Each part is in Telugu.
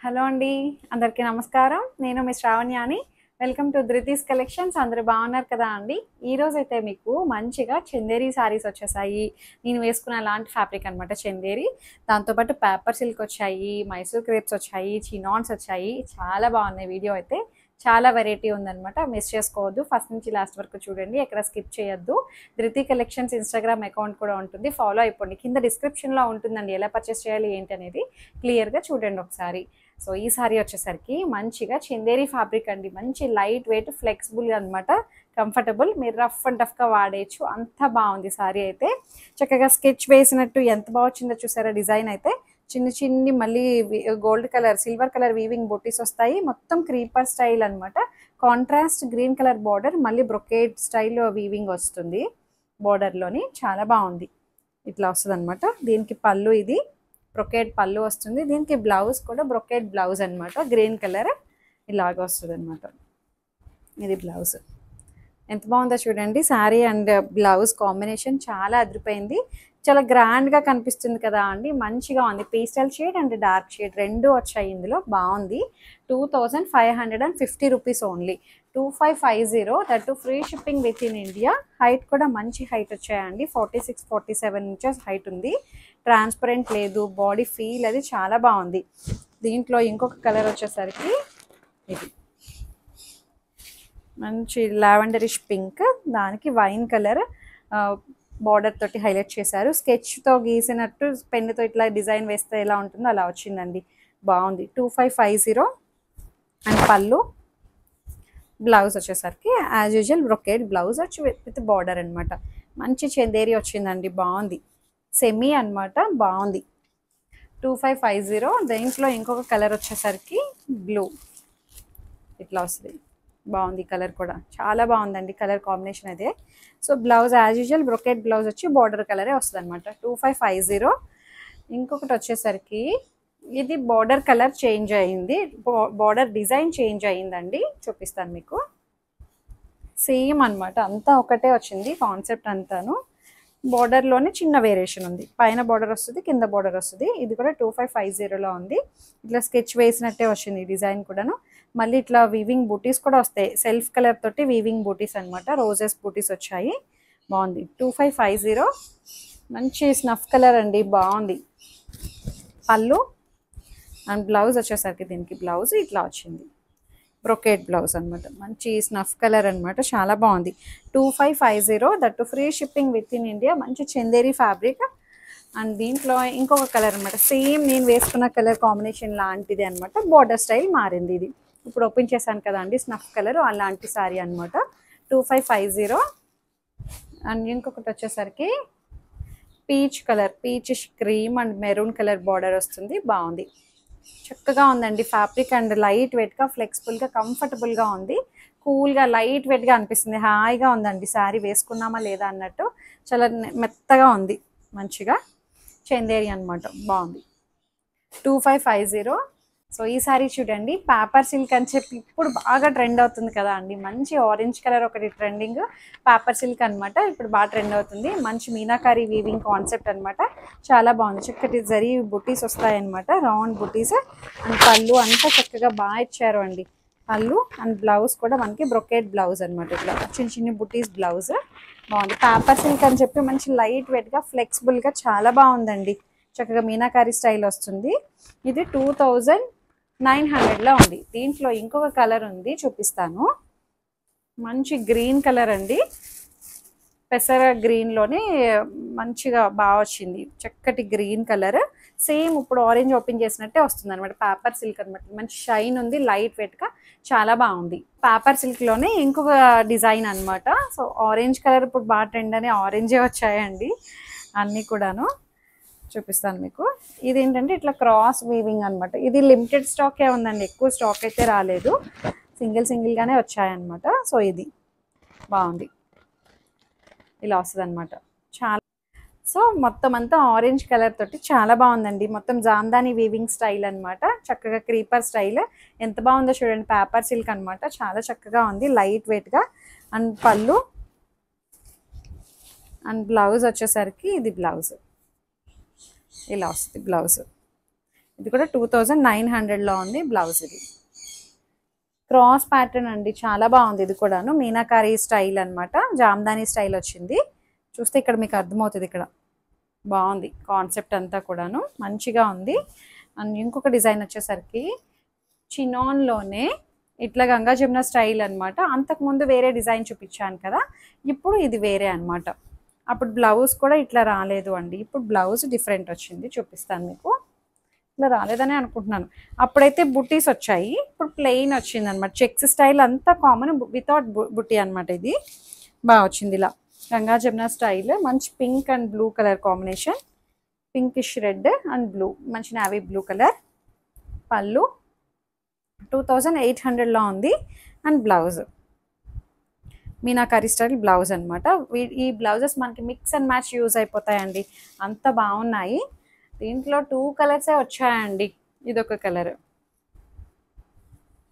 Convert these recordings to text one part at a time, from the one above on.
హలో అండి, అందరికీ నమస్కారం. నేను మీ శ్రావణ్యాని. Welcome to Dhruti's collections. అందరూ బాగున్నారు కదా అండి? ఈరోజు అయితే మీకు మంచిగా చందేరి శారీస్ వచ్చేసాయి. నేను వేసుకున్న అలాంటి ఫ్యాబ్రిక్ అనమాట చందేరి. దాంతోపాటు పేపర్ సిల్క్ వచ్చాయి, మైసూర్ క్రేప్స్ వచ్చాయి, చినాన్స్ వచ్చాయి. చాలా బాగున్నాయి. వీడియో అయితే చాలా వెరైటీ ఉందనమాట. మిస్ చేసుకోవద్దు. ఫస్ట్ నుంచి లాస్ట్ వరకు చూడండి, ఎక్కడ స్కిప్ చేయొద్దు. ధృతి కలెక్షన్స్ ఇన్స్టాగ్రామ్ అకౌంట్ కూడా ఉంటుంది, ఫాలో అయిపోండి. కింద డిస్క్రిప్షన్లో ఉంటుందండి ఎలా పర్చేస్ చేయాలి ఏంటి అనేది. క్లియర్గా చూడండి ఒకసారి. సో ఈ సారీ వచ్చేసరికి మంచిగా చందేరి ఫ్యాబ్రిక్ అండి. మంచి లైట్ వెయిట్ ఫ్లెక్సిబుల్ అనమాట, కంఫర్టబుల్. మీరు రఫ్ అండ్ టఫ్గా వాడేయచ్చు. అంత బాగుంది సారీ అయితే. చక్కగా స్కెచ్ వేసినట్టు ఎంత బాగా వచ్చిందో చూసారా. డిజైన్ అయితే చిన్న చిన్ని మళ్ళీ gold colour silver colour weaving buttis వస్తాయి. మొత్తం క్రీపర్ స్టైల్ అనమాట. కాంట్రాస్ట్ గ్రీన్ కలర్ బార్డర్, మళ్ళీ బ్రొకేట్ స్టైల్ వీవింగ్ వస్తుంది బార్డర్లోని. చాలా బాగుంది. ఇట్లా వస్తుంది అనమాట. దీనికి పళ్ళు, ఇది బ్రొకేట్ పళ్ళు వస్తుంది. దీనికి బ్లౌజ్ కూడా బ్రొకేట్ బ్లౌజ్ అనమాట. గ్రీన్ కలర్ ఇలాగ వస్తుంది అనమాట. ఇది బ్లౌజ్. ఎంత బాగుందో చూడండి. శారీ అండ్ బ్లౌజ్ కాంబినేషన్ చాలా అదిరిపోయింది. చాలా గ్రాండ్గా కనిపిస్తుంది కదా అండి. మంచిగా ఉంది. Pastel shade and dark shade రెండు వచ్చాయి ఇందులో. బాగుంది. 2550 rupees only. 2550. That free shipping with in India. Height కూడా మంచి హైట్ వచ్చాయండి. 46-47 ఇంచెస్ హైట్ ఉంది. ట్రాన్స్పరెంట్ లేదు. బాడీ ఫీల్ అది చాలా బాగుంది. దీంట్లో ఇంకొక కలర్ వచ్చేసరికి ఇది మంచి లావెండరిష్ పింక్, దానికి వైన్ కలర్ బార్డర్ తోటి హైలైట్ చేశారు. స్కెచ్తో గీసినట్టు పెన్నుతో ఇట్లా డిజైన్ వేస్తే ఎలా ఉంటుందో అలా వచ్చిందండి. బాగుంది. 2550. అండ్ పళ్ళు, బ్లౌజ్ వచ్చేసరికి యాజ్ యూజువల్ బ్రొకేడ్ బ్లౌజ్ వచ్చి విత్ బార్డర్ అనమాట. మంచి చందేరి వచ్చిందండి. బాగుంది. సెమీ అనమాట. బాగుంది. 2550. దీంట్లో ఇంకొక కలర్ వచ్చేసరికి బ్లూ ఇట్లా వస్తుంది. బాగుంది. కలర్ కూడా చాలా బాగుందండి. కలర్ కాంబినేషన్ అదే. So blouse as usual brocade blouse వచ్చి బార్డర్ కలరే వస్తుంది అనమాట. 2550. ఇంకొకటి వచ్చేసరికి ఇది బార్డర్ కలర్ చేంజ్ అయ్యింది. బార్డర్ డిజైన్ చేంజ్ అయ్యిందండి. చూపిస్తాను మీకు. సేమ్ అనమాట, అంతా ఒకటే వచ్చింది కాన్సెప్ట్ అంతాను. బార్డర్లోనే చిన్న వేరియేషన్ ఉంది. పైన బార్డర్ వస్తుంది, కింద బార్డర్ వస్తుంది. ఇది కూడా 2550లో ఉంది. ఇట్లా స్కెచ్ వేసినట్టే వచ్చింది డిజైన్ కూడాను. మళ్ళీ ఇట్లా వీవింగ్ బూటీస్ కూడా వస్తాయి. సెల్ఫ్ కలర్ తోటి వీవింగ్ బూటీస్ అనమాట. రోజెస్ బూటీస్ వచ్చాయి. బాగుంది. 2550. మంచి స్నఫ్ కలర్ అండి. బాగుంది. పళ్ళు అండ్ బ్లౌజ్ వచ్చేసరికి దీనికి బ్లౌజ్ ఇట్లా వచ్చింది. బ్రొకేట్ బ్లౌజ్ అనమాట. మంచి స్నఫ్ కలర్ అనమాట. చాలా బాగుంది. 2550. That free shipping with in India. మంచి చందేరి ఫ్యాబ్రిక్. అండ్ దీంట్లో ఇంకొక కలర్ అనమాట. సేమ్ నేను వేసుకున్న కలర్ కాంబినేషన్ లాంటిది అనమాట. బార్డర్ స్టైల్ మారింది. ఇది ఇప్పుడు ఓపెన్ చేశాను కదా అండి, స్నఫ్ కలర్ అలాంటి సారీ అనమాట. 2550. అండ్ ఇంకొకటి వచ్చేసరికి peach colour, peach cream and maroon colour border వస్తుంది. బాగుంది. చక్కగా ఉందండి ఫ్యాబ్రిక్. అండ్ లైట్ వెయిట్గా, ఫ్లెక్సిబుల్గా, కంఫర్టబుల్గా ఉంది. కూల్గా లైట్ వెయిట్గా అనిపిస్తుంది. హాయిగా ఉందండి. శారీ వేసుకున్నామా లేదా అన్నట్టు చాలా మెత్తగా ఉంది. మంచిగా చందేరి అనమాట. బాగుంది. 2550. సో ఈ సారీ చూడండి. పేపర్ సిల్క్ అని చెప్పి ఇప్పుడు బాగా ట్రెండ్ అవుతుంది కదా అండి. మంచి ఆరెంజ్ కలర్ ఒకటి ట్రెండింగ్. పేపర్ సిల్క్ అనమాట. ఇప్పుడు బాగా ట్రెండ్ అవుతుంది. మంచి మీనాకారి వీవింగ్ కాన్సెప్ట్ అనమాట. చాలా బాగుంది. చక్కటి జరీ బుటీస్ వస్తాయన్నమాట, రౌండ్ బుటీస్. అండ్ పళ్ళు అంతా చక్కగా బాగా ఇచ్చారు అండి. పళ్ళు అండ్ బ్లౌజ్ కూడా మనకి బ్రొకేట్ బ్లౌజ్ అనమాట. ఇట్లా చిన్న చిన్న బుటీస్ బ్లౌజ్. బాగుంది. పేపర్ సిల్క్ అని చెప్పి మంచి లైట్ వెయిట్గా, ఫ్లెక్సిబుల్గా చాలా బాగుందండి. చక్కగా మీనాకారి స్టైల్ వస్తుంది. ఇది 2900లో ఉంది. దీంట్లో ఇంకొక కలర్ ఉంది, చూపిస్తాను. మంచి గ్రీన్ కలర్ అండి. పెసర గ్రీన్లోనే మంచిగా బాగా వచ్చింది. చక్కటి గ్రీన్ కలర్. సేమ్ ఇప్పుడు ఆరెంజ్ ఓపెన్ చేసినట్టే వస్తుంది అనమాట. పేపర్ సిల్క్ అనమాట. మంచి షైన్ ఉంది, లైట్ వెయిట్గా చాలా బాగుంది. పేపర్ సిల్క్లోనే ఇంకొక డిజైన్ అనమాట. సో ఆరెంజ్ కలర్ ఇప్పుడు బాగా ట్రెండ్ అని ఆరెంజే వచ్చాయండి అన్నీ కూడాను. చూపిస్తాను మీకు. ఇది ఏంటంటే ఇట్లా క్రాస్ వీవింగ్ అనమాట. ఇది లిమిటెడ్ స్టాకే ఉందండి, ఎక్కువ స్టాక్ అయితే రాలేదు. సింగిల్గానే వచ్చాయన్నమాట. సో ఇది బాగుంది. ఇలా వస్తుంది అనమాట. చాలా సో మొత్తం అంతా ఆరెంజ్ కలర్ తోటి చాలా బాగుందండి. మొత్తం జామ్దాని వీవింగ్ స్టైల్ అనమాట. చక్కగా క్రీపర్ స్టైల్. ఎంత బాగుందో చూడండి. పేపర్ సిల్క్ అనమాట. చాలా చక్కగా ఉంది, లైట్ వెయిట్గా. అండ్ పళ్ళు అండ్ బ్లౌజ్ వచ్చేసరికి ఇది బ్లౌజ్ ఇలా వస్తుంది. బ్లౌజ్ ఇది కూడా 2900లో ఉంది బ్లౌజ్. ఇది క్రాస్ ప్యాటర్న్ అండి, చాలా బాగుంది. ఇది కూడాను మీనాకారి స్టైల్ అనమాట, జామ్దాని స్టైల్ వచ్చింది. చూస్తే ఇక్కడ మీకు అర్థమవుతుంది, ఇక్కడ బాగుంది కాన్సెప్ట్ అంతా కూడాను మంచిగా ఉంది. అండ్ ఇంకొక డిజైన్ వచ్చేసరికి చినాన్లోనే ఇట్లా గంగా జమున స్టైల్ అనమాట. అంతకుముందు వేరే డిజైన్ చూపించాను కదా, ఇప్పుడు ఇది వేరే అనమాట. అప్పుడు బ్లౌజ్ కూడా ఇట్లా రాలేదు అండి, ఇప్పుడు బ్లౌజ్ డిఫరెంట్ వచ్చింది. చూపిస్తాను మీకు. ఇట్లా రాలేదని అనుకుంటున్నాను, అప్పుడైతే బుట్టీస్ వచ్చాయి, ఇప్పుడు ప్లెయిన్ వచ్చింది అనమాట. చెక్స్ స్టైల్ అంతా కామన్, వితౌట్ బుట్టి అనమాట. ఇది బాగా వచ్చింది ఇలా గంగా జమున స్టైల్. మంచి pink and blue colour combination, pinkish red and blue, మంచి నావీ బ్లూ కలర్. పళ్ళు 2800లో ఉంది. And blouse meenakari style blouse అనమాట. ఈ బ్లౌజెస్ మనకి మిక్స్ అండ్ మ్యాచ్ యూజ్ అయిపోతాయండి, అంత బాగున్నాయి. దీంట్లో 2 కలర్సే వచ్చాయండి. ఇదొక కలర్,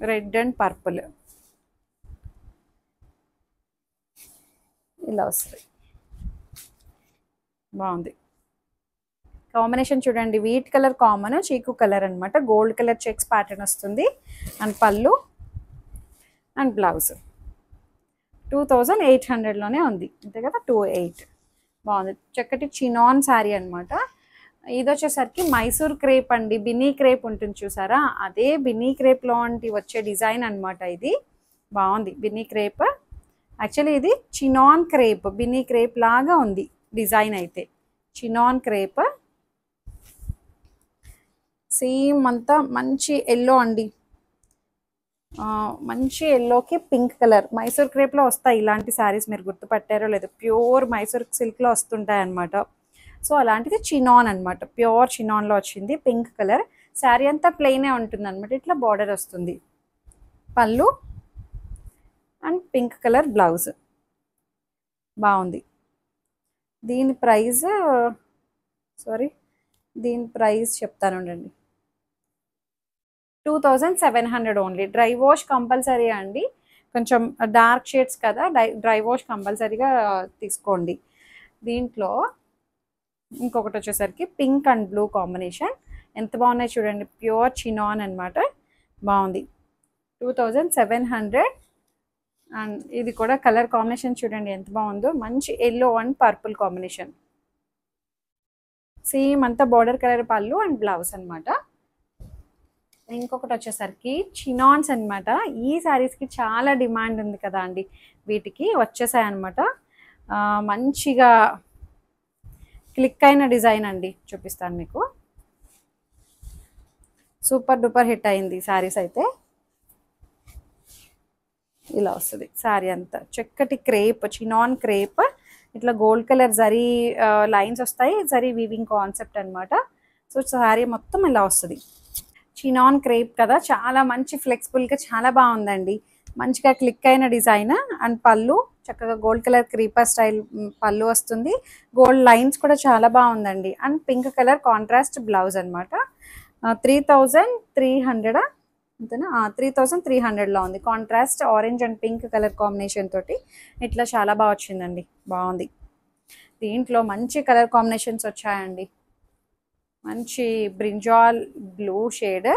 రెడ్ అండ్ పర్పుల్, ఇలా వస్తుంది. బాగుంది కాంబినేషన్ చూడండి. వీట్ కలర్ కామన్, చీకు కలర్ అనమాట. గోల్డ్ కలర్ చెక్స్ ప్యాటర్న్ వస్తుంది. అండ్ పళ్ళు అండ్ బ్లౌజ్ 2800లోనే ఉంది, అంతే కదా. 28 బాగుంది. చక్కటి చినాన్ శారీ అనమాట. ఇది వచ్చేసరికి మైసూర్ క్రేప్ అండి, బిన్నీ క్రేప్ ఉంటుంది చూసారా, అదే బిన్నీ క్రేప్ లాంటి వచ్చే డిజైన్ అనమాట. ఇది బాగుంది. బిన్నీ క్రేప్ యాక్చువల్లీ ఇది చినాన్ క్రేప్, బిన్నీ క్రేప్ లాగా ఉంది డిజైన్. అయితే చినాన్ క్రేప్ సేమ్ అంతా మంచి ఎల్లో అండి, మంచి ఎల్లోకి పింక్ కలర్. మైసూర్ క్రేప్లో వస్తాయి ఇలాంటి శారీస్, మీరు గుర్తుపట్టారో లేదు. ప్యూర్ మైసూర్ సిల్క్లో వస్తుంటాయి అనమాట. సో అలాంటిది చినాన్ అనమాట, ప్యూర్ చినాన్లో వచ్చింది. పింక్ కలర్ శారీ అంతా ప్లెయినే ఉంటుంది అనమాట. ఇట్లా బార్డర్ వస్తుంది. పళ్ళు అండ్ పింక్ కలర్ బ్లౌజ్, బాగుంది. దీని ప్రైస్ చెప్తాను ఉండండి. 2700 ఓన్లీ. డ్రై వాష్ కంపల్సరీ అండి, కొంచెం డార్క్ షేడ్స్ కదా, డ్రై వాష్ కంపల్సరీగా తీసుకోండి. దీంట్లో ఇంకొకటి వచ్చేసరికి పింక్ అండ్ బ్లూ కాంబినేషన్, ఎంత బాగున్నాయి చూడండి. ప్యూర్ చినాన్ అనమాట, బాగుంది. 2700. అండ్ ఇది కూడా కలర్ కాంబినేషన్ చూడండి ఎంత బాగుందో, మంచి yellow and purple combination. Same అంతా బార్డర్ కలర్ పళ్ళు అండ్ బ్లౌజ్ అనమాట. ఇంకొకటి వచ్చేసరికి చినాన్స్ అనమాట. ఈ శారీస్కి చాలా డిమాండ్ ఉంది కదా అండి, వీటికి వచ్చేసాయి అనమాట. మంచిగా క్లిక్ అయిన డిజైన్ అండి, చూపిస్తాను మీకు. సూపర్ డూపర్ హిట్ అయింది శారీస్ అయితే. ఇలా వస్తుంది శారీ అంతా. చక్కటి క్రేప్, చినాన్ క్రేప్, ఇట్లా గోల్డ్ కలర్ జరీ లైన్స్ వస్తాయి, జరీ వీవింగ్ కాన్సెప్ట్ అనమాట. సో శారీ మొత్తం ఇలా వస్తుంది. చినాన్ క్రేప్ కదా, చాలా మంచి ఫ్లెక్సిబుల్గా చాలా బాగుందండి. మంచిగా క్లిక్ అయిన డిజైన్. అండ్ పళ్ళు చక్కగా గోల్డ్ కలర్ క్రీపర్ స్టైల్ పళ్ళు వస్తుంది. గోల్డ్ లైన్స్ కూడా చాలా బాగుందండి. And pink colour contrast blouse అనమాట. 3300 అంతేనా, 3300లో ఉంది. Contrast orange and pink colour combination తోటి ఇట్లా చాలా బాగా వచ్చిందండి, బాగుంది. దీంట్లో మంచి కలర్ కాంబినేషన్స్ వచ్చాయండి. మంచి బ్రింజాల్ బ్లూ షేడ్,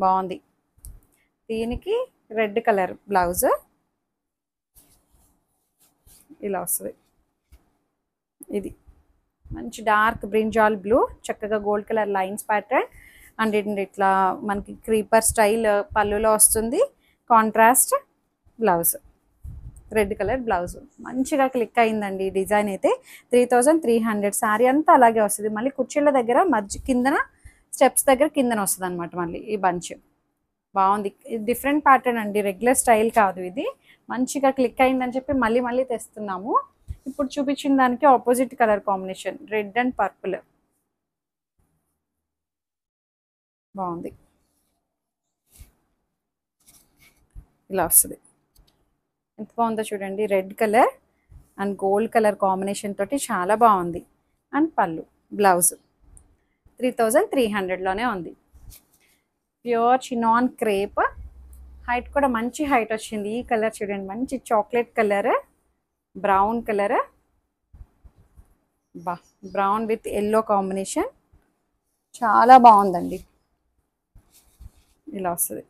బాగుంది. దీనికి రెడ్ కలర్ బ్లౌజ్ ఇలా వస్తుంది. ఇది మంచి డార్క్ బ్రింజాల్ బ్లూ, చక్కగా gold colour lines pattern. And ఇట్లా మనకి క్రీపర్ స్టైల్ పళ్ళులో వస్తుంది. Contrast blouse, red colour blouse. మంచిగా క్లిక్ అయిందండి ఈ డిజైన్ అయితే. 3300. శారీ అంతా అలాగే వస్తుంది. మళ్ళీ కుర్చీల దగ్గర కిందన స్టెప్స్ దగ్గర కిందన వస్తుంది అనమాట మళ్ళీ ఈ బంచ్. బాగుంది. ఇది డిఫరెంట్ ప్యాటర్న్ అండి, రెగ్యులర్ స్టైల్ కాదు ఇది. మంచిగా క్లిక్ అయిందని చెప్పి మళ్ళీ మళ్ళీ తెస్తున్నాము. ఇప్పుడు చూపించిన దానికి opposite colour combination, red and purple, బాగుంది. ఇలా వస్తుంది. ఎంత బాగుందో చూడండి. Red colour and gold colour combination తోటి చాలా బాగుంది. అండ్ పళ్ళు బ్లౌజ్ 3300లోనే ఉంది. Pure chinon crepe. హైట్ కూడా మంచి హైట్ వచ్చింది. ఈ కలర్ చూడండి, మంచి chocolate colour, brown colour, brown with yellow combination, చాలా బాగుందండి. ఇలా వస్తుంది.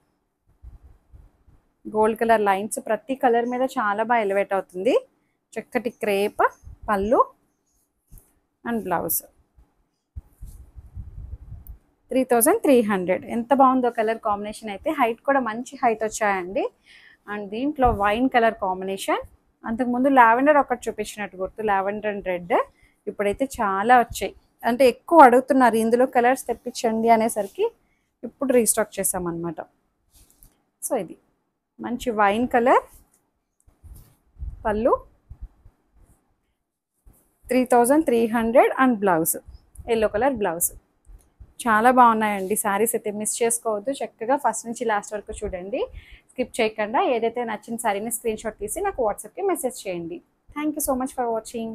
గోల్డ్ కలర్ లైన్స్ ప్రతి కలర్ మీద చాలా బాగా ఎలివేట్ అవుతుంది. చక్కటి క్రేప్ పళ్ళు అండ్ బ్లౌజ్. 3300. ఎంత బాగుందో కలర్ కాంబినేషన్ అయితే. హైట్ కూడా మంచి హైట్ వచ్చాయండి. అండ్ దీంట్లో వైన్ కలర్ కాంబినేషన్. అంతకుముందు లావెండర్ ఒకటి చూపించినట్టు గుర్తు, లావెండర్ అండ్ రెడ్. ఇప్పుడైతే చాలా వచ్చాయి, అంటే ఎక్కువ అడుగుతున్నారు ఇందులో కలర్స్ తెప్పించండి అనేసరికి ఇప్పుడు రీస్టాక్ చేసామన్నమాట. సో ఇది మంచి వైన్ కలర్ పళ్ళు, 3300 and blouse yellow colour blouse. చాలా బాగున్నాయండి శారీస్ అయితే. మిస్ చేసుకోవద్దు. చక్కగా ఫస్ట్ నుంచి లాస్ట్ వరకు చూడండి, స్కిప్ చేయకుండా. ఏదైతే నచ్చిన శారీని స్క్రీన్ షాట్ తీసి నాకు వాట్సాప్కి మెసేజ్ చేయండి. Thank you so much for watching.